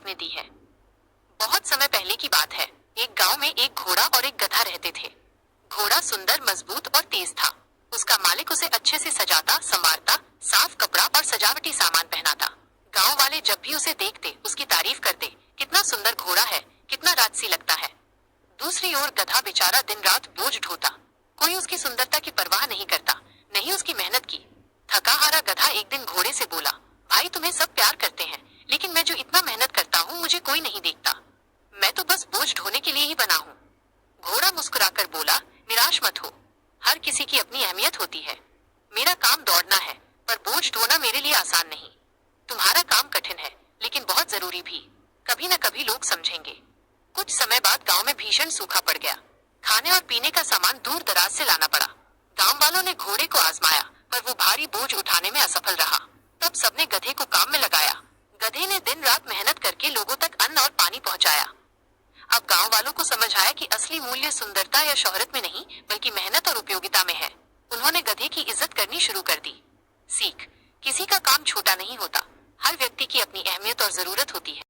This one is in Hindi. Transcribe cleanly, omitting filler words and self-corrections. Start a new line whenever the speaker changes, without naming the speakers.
ने दी है। बहुत समय पहले की बात है। एक गांव में एक घोड़ा और एक गधा रहते थे। घोड़ा सुंदर, मजबूत और तेज था। उसका मालिक उसे अच्छे से सजाता, संवारता, साफ कपड़ा और सजावटी सामान पहनाता। गांव वाले जब भी उसे देखते उसकी तारीफ करते, कितना सुंदर घोड़ा है, कितना राजसी लगता है। दूसरी ओर गधा बेचारा दिन रात बोझ ढोता। कोई उसकी सुंदरता की परवाह नहीं करता, नहीं उसकी मेहनत की। थका हारा गधा एक दिन घोड़े से बोला, भाई तुम्हें सब प्यार करते हैं, लेकिन मैं जो इतना मेहनत करता हूँ मुझे कोई नहीं देखता। मैं तो बस बोझ ढोने के लिए ही बना हूँ। घोड़ा मुस्कुराकर बोला, निराश मत हो। हर किसी की अपनी अहमियत होती है। मेरा काम दौड़ना है, पर बोझ ढोना मेरे लिए आसान नहीं। तुम्हारा काम कठिन है, लेकिन बहुत जरूरी भी। कभी न कभी लोग समझेंगे। कुछ समय बाद गांव में भीषण सूखा पड़ गया। खाने और पीने का सामान दूर दराज से लाना पड़ा। गांव वालों ने घोड़े को आजमाया, पर वो भारी बोझ उठाने में असफल रहा। तब सबने गधे को काम में लगाया। गधे ने दिन रात मेहनत करके लोगों तक अन्न और पानी पहुंचाया। अब गांव वालों को समझ आया कि असली मूल्य सुंदरता या शोहरत में नहीं, बल्कि मेहनत और उपयोगिता में है। उन्होंने गधे की इज्जत करनी शुरू कर दी। सीख: किसी का काम छोटा नहीं होता। हर व्यक्ति की अपनी अहमियत और जरूरत होती है।